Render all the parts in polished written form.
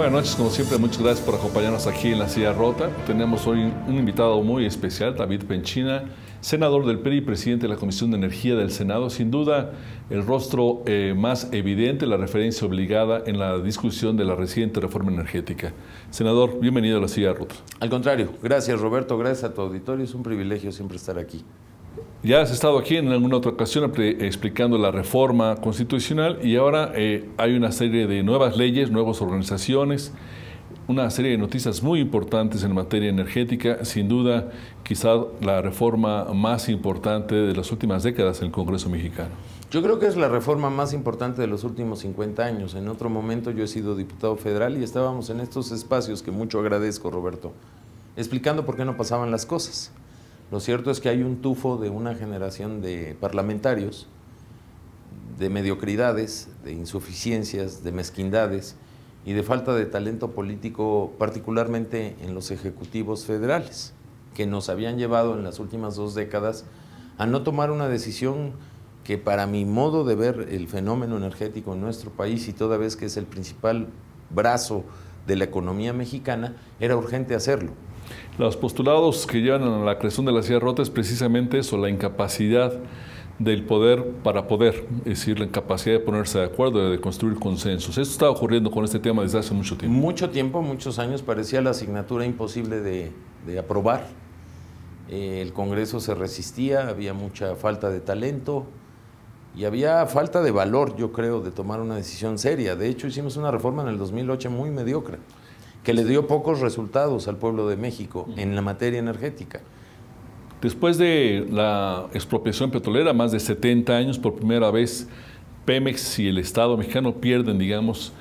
Buenas noches, como siempre, muchas gracias por acompañarnos aquí en La Silla Rota. Tenemos hoy un invitado muy especial, David Penchina, senador del PRI y presidente de la Comisión de Energía del Senado. Sin duda, el rostro más evidente, la referencia obligada en la discusión de la reciente reforma energética. Senador, bienvenido a La Silla Rota. Al contrario, gracias Roberto, gracias a tu auditorio, es un privilegio siempre estar aquí. Ya has estado aquí en alguna otra ocasión explicando la reforma constitucional y ahora hay una serie de nuevas leyes, nuevas organizaciones, una serie de noticias muy importantes en materia energética. Sin duda, quizá la reforma más importante de las últimas décadas en el Congreso mexicano. Yo creo que es la reforma más importante de los últimos 50 años. En otro momento yo he sido diputado federal y estábamos en estos espacios que mucho agradezco, Roberto, explicando por qué no pasaban las cosas. Lo cierto es que hay un tufo de una generación de parlamentarios, de mediocridades, de insuficiencias, de mezquindades y de falta de talento político, particularmente en los ejecutivos federales, que nos habían llevado en las últimas 2 décadas a no tomar una decisión que, para mi modo de ver el fenómeno energético en nuestro país, y toda vez que es el principal brazo de la economía mexicana, era urgente hacerlo. Los postulados que llevan a la creación de La Silla Rota es precisamente eso, la incapacidad del poder para poder, es decir, la incapacidad de ponerse de acuerdo, de construir consensos. Esto está ocurriendo con este tema desde hace mucho tiempo. Mucho tiempo, muchos años, parecía la asignatura imposible de aprobar. El Congreso se resistía, había mucha falta de talento y había falta de valor, yo creo, de tomar una decisión seria. De hecho, hicimos una reforma en el 2008 muy mediocre, que le dio pocos resultados al pueblo de México en la materia energética. Después de la expropiación petrolera, más de 70 años, por primera vez Pemex y el Estado mexicano pierden, digamos,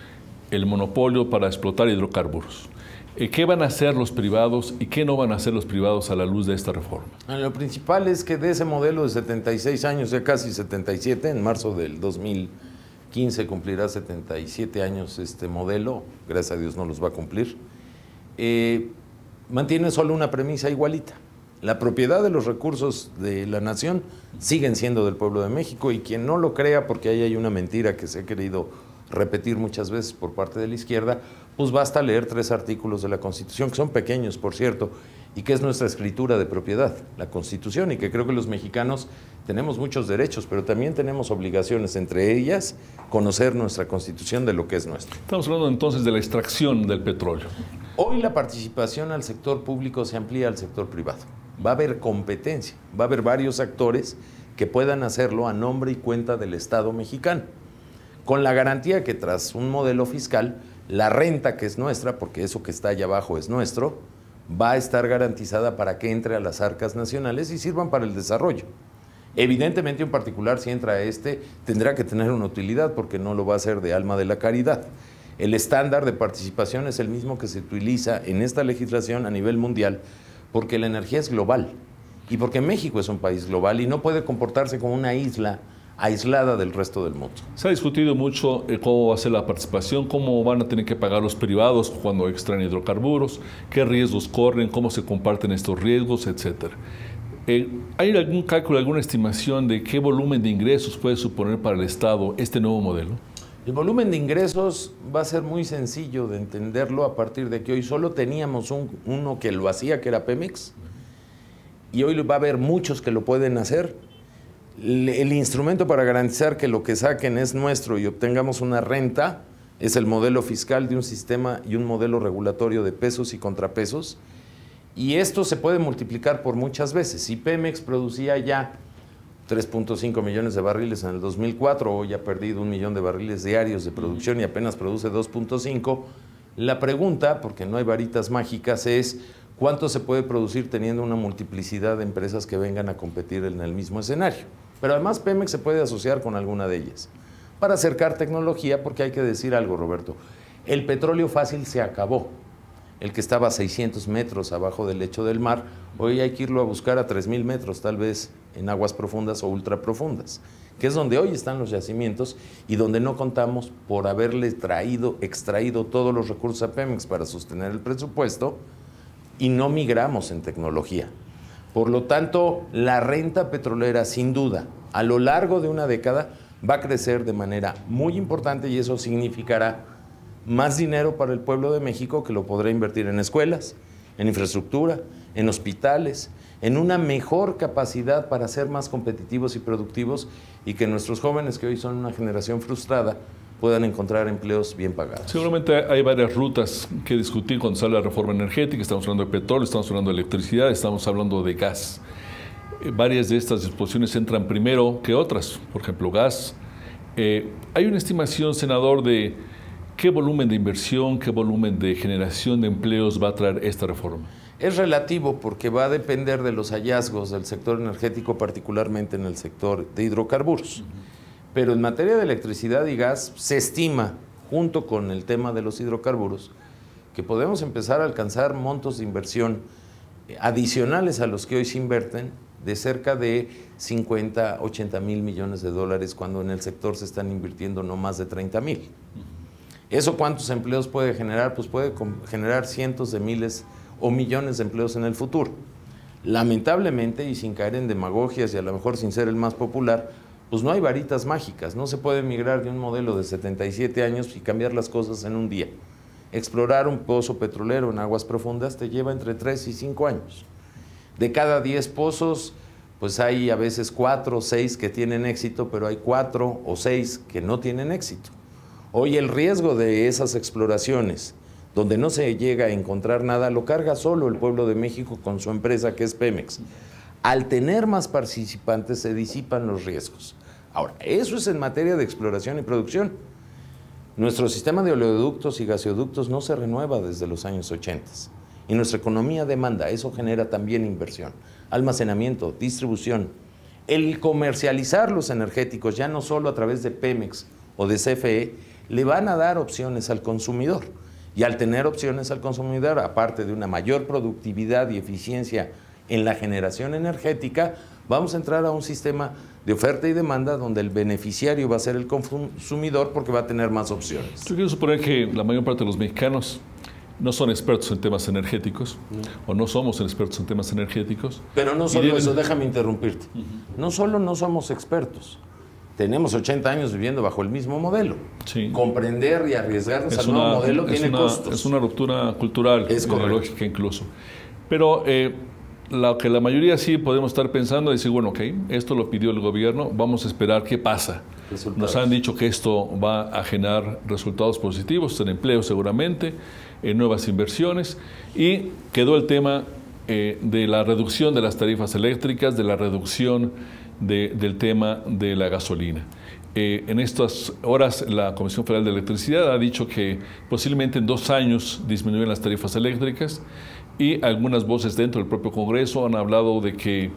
el monopolio para explotar hidrocarburos. ¿Qué van a hacer los privados y qué no van a hacer los privados a la luz de esta reforma? Lo principal es que de ese modelo de 76 años, ya casi 77, en marzo del 2015 cumplirá 77 años este modelo, gracias a Dios no los va a cumplir, mantiene solo una premisa igualita. La propiedad de los recursos de la nación siguen siendo del pueblo de México, y quien no lo crea, porque ahí hay una mentira que se ha querido repetir muchas veces por parte de la izquierda, pues basta leer 3 artículos de la Constitución, que son pequeños, por cierto, y que es nuestra escritura de propiedad, la Constitución, y que creo que los mexicanos tenemos muchos derechos, pero también tenemos obligaciones, entre ellas conocer nuestra Constitución de lo que es nuestro. Estamos hablando entonces de la extracción del petróleo. Hoy la participación al sector público se amplía al sector privado. Va a haber competencia, va a haber varios actores que puedan hacerlo a nombre y cuenta del Estado mexicano, con la garantía que tras un modelo fiscal, la renta que es nuestra, porque eso que está allá abajo es nuestro, va a estar garantizada para que entre a las arcas nacionales y sirvan para el desarrollo. Evidentemente, un particular, si entra a tendrá que tener una utilidad, porque no lo va a hacer de alma de la caridad. El estándar de participación es el mismo que se utiliza en esta legislación a nivel mundial, porque la energía es global y porque México es un país global y no puede comportarse como una isla aislada del resto del mundo. Se ha discutido mucho cómo va a ser la participación, cómo van a tener que pagar los privados cuando extraen hidrocarburos, qué riesgos corren, cómo se comparten estos riesgos, etcétera. ¿Hay algún cálculo, alguna estimación de qué volumen de ingresos puede suponer para el Estado este nuevo modelo? El volumen de ingresos va a ser muy sencillo de entenderlo a partir de que hoy solo teníamos uno que lo hacía, que era Pemex, y hoy va a haber muchos que lo pueden hacer. El instrumento para garantizar que lo que saquen es nuestro y obtengamos una renta es el modelo fiscal de un sistema y un modelo regulatorio de pesos y contrapesos, y esto se puede multiplicar por muchas veces. Si Pemex producía ya 3.5 millones de barriles en el 2004, hoy ha perdido 1 millón de barriles diarios de producción y apenas produce 2.5. La pregunta, porque no hay varitas mágicas, es ¿cuánto se puede producir teniendo una multiplicidad de empresas que vengan a competir en el mismo escenario? Pero además Pemex se puede asociar con alguna de ellas para acercar tecnología, porque hay que decir algo, Roberto, el petróleo fácil se acabó. El que estaba a 600 metros abajo del lecho del mar, hoy hay que irlo a buscar a 3.000 metros, tal vez en aguas profundas o ultraprofundas, que es donde hoy están los yacimientos y donde no contamos por haberle extraído todos los recursos a Pemex para sostener el presupuesto, y no migramos en tecnología. Por lo tanto, la renta petrolera, sin duda, a lo largo de una década, va a crecer de manera muy importante, y eso significará más dinero para el pueblo de México que lo podrá invertir en escuelas, en infraestructura, en hospitales, en una mejor capacidad para ser más competitivos y productivos y que nuestros jóvenes, que hoy son una generación frustrada, puedan encontrar empleos bien pagados. Seguramente hay varias rutas que discutir cuando sale la reforma energética. Estamos hablando de petróleo, estamos hablando de electricidad, estamos hablando de gas. Varias de estas disposiciones entran primero que otras, por ejemplo, gas. ¿Hay una estimación, senador, de qué volumen de inversión, qué volumen de generación de empleos va a traer esta reforma? Es relativo porque va a depender de los hallazgos del sector energético, particularmente en el sector de hidrocarburos. Pero en materia de electricidad y gas se estima, junto con el tema de los hidrocarburos, que podemos empezar a alcanzar montos de inversión adicionales a los que hoy se invierten, de cerca de 50, 80 mil millones de dólares, cuando en el sector se están invirtiendo no más de 30 mil. ¿Eso cuántos empleos puede generar? Pues puede generar cientos de miles o millones de empleos en el futuro. Lamentablemente, y sin caer en demagogias y a lo mejor sin ser el más popular, pues no hay varitas mágicas. No se puede migrar de un modelo de 77 años y cambiar las cosas en un día. Explorar un pozo petrolero en aguas profundas te lleva entre 3 y 5 años. De cada 10 pozos, pues hay a veces 4 o 6 que tienen éxito, pero hay 4 o 6 que no tienen éxito. Hoy el riesgo de esas exploraciones, donde no se llega a encontrar nada, lo carga solo el pueblo de México con su empresa, que es Pemex. Al tener más participantes se disipan los riesgos. Ahora, eso es en materia de exploración y producción. Nuestro sistema de oleoductos y gasoductos no se renueva desde los años 80. Y nuestra economía demanda, eso genera también inversión, almacenamiento, distribución. El comercializar los energéticos, ya no solo a través de Pemex o de CFE, le van a dar opciones al consumidor. Y al tener opciones al consumidor, aparte de una mayor productividad y eficiencia en la generación energética, vamos a entrar a un sistema de oferta y demanda donde el beneficiario va a ser el consumidor porque va a tener más opciones. Yo quiero suponer que la mayor parte de los mexicanos no son expertos en temas energéticos, o no somos expertos en temas energéticos. Pero no solo eso, déjame interrumpirte. No solo no somos expertos, tenemos 80 años viviendo bajo el mismo modelo. Sí. Comprender y arriesgarnos al nuevo modelo tiene costos. Es una ruptura cultural, ideológica incluso. Pero lo que la mayoría sí podemos estar pensando es decir, bueno, ok, esto lo pidió el gobierno, vamos a esperar qué pasa. Nos han dicho que esto va a generar resultados positivos en empleo seguramente, en nuevas inversiones, y quedó el tema de la reducción de las tarifas eléctricas, de la reducción del tema de la gasolina. En estas horas la Comisión Federal de Electricidad ha dicho que posiblemente en 2 años disminuyen las tarifas eléctricas, y algunas voces dentro del propio Congreso han hablado de que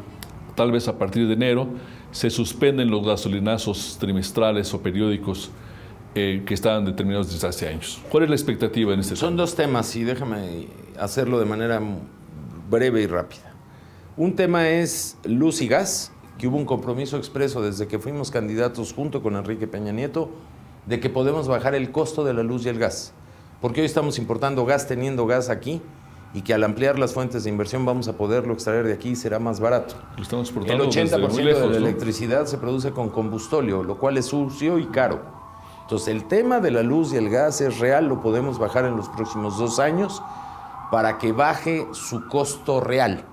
tal vez a partir de enero se suspenden los gasolinazos trimestrales o periódicos que estaban determinados desde hace años. ¿Cuál es la expectativa en este tema? Son 2 temas y déjame hacerlo de manera breve y rápida. Un tema es luz y gas, que hubo un compromiso expreso desde que fuimos candidatos junto con Enrique Peña Nieto de que podemos bajar el costo de la luz y el gas, porque hoy estamos importando gas teniendo gas aquí, y que al ampliar las fuentes de inversión vamos a poderlo extraer de aquí y será más barato. Lo estamos el 80% de la electricidad se produce con combustóleo, lo cual es sucio y caro. Entonces el tema de la luz y el gas es real, lo podemos bajar en los próximos 2 años para que baje su costo real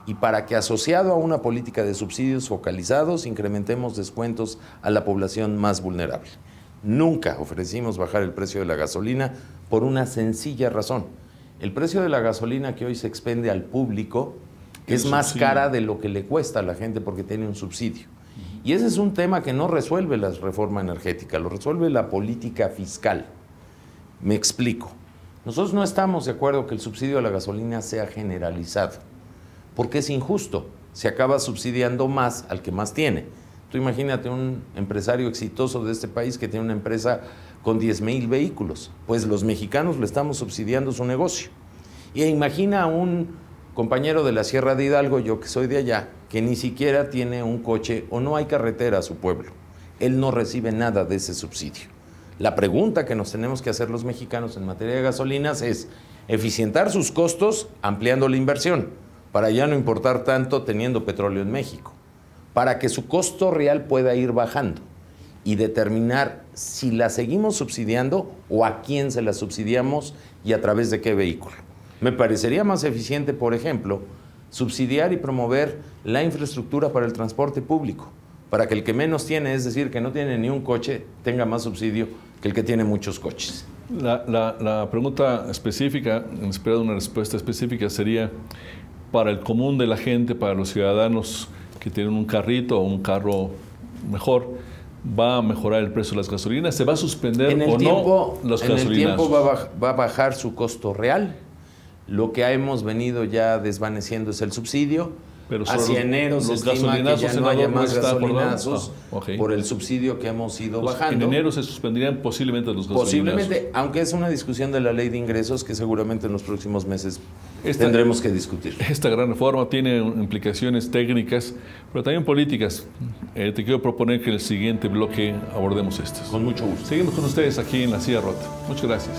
y para que, asociado a una política de subsidios focalizados, incrementemos descuentos a la población más vulnerable. Nunca ofrecimos bajar el precio de la gasolina por una sencilla razón. El precio de la gasolina que hoy se expende al público es más cara de lo que le cuesta a la gente porque tiene un subsidio. Y ese es un tema que no resuelve la reforma energética, lo resuelve la política fiscal. Me explico. Nosotros no estamos de acuerdo que el subsidio a la gasolina sea generalizado, porque es injusto. Se acaba subsidiando más al que más tiene. Tú imagínate un empresario exitoso de este país que tiene una empresa con 10,000 vehículos. Pues los mexicanos le estamos subsidiando su negocio. Y imagina a un compañero de la Sierra de Hidalgo, yo que soy de allá, que ni siquiera tiene un coche o no hay carretera a su pueblo. Él no recibe nada de ese subsidio. La pregunta que nos tenemos que hacer los mexicanos en materia de gasolinas es eficientar sus costos ampliando la inversión, para ya no importar tanto teniendo petróleo en México, para que su costo real pueda ir bajando. y determinar si la seguimos subsidiando o a quién se la subsidiamos y a través de qué vehículo. Me parecería más eficiente, por ejemplo, subsidiar y promover la infraestructura para el transporte público, para que el que menos tiene, es decir, que no tiene ni un coche, tenga más subsidio que el que tiene muchos coches. La pregunta específica, en espera de una respuesta específica, sería para el común de la gente, para los ciudadanos que tienen un carrito o un carro mejor, ¿va a mejorar el precio de las gasolinas? ¿Se va a suspender o no los gasolinazos? En el tiempo va a bajar su costo real. Lo que hemos venido ya desvaneciendo es el subsidio. Pero hacia enero se estima que ya no haya más gasolinazos por el subsidio que hemos ido bajando. En enero se suspenderían posiblemente los gasolinazos. Posiblemente, aunque es una discusión de la ley de ingresos que seguramente en los próximos meses tendremos que discutir. Esta gran reforma tiene implicaciones técnicas, pero también políticas. Te quiero proponer que en el siguiente bloque abordemos estas. Con mucho gusto. Seguimos con ustedes aquí en La Silla Rota. Muchas gracias.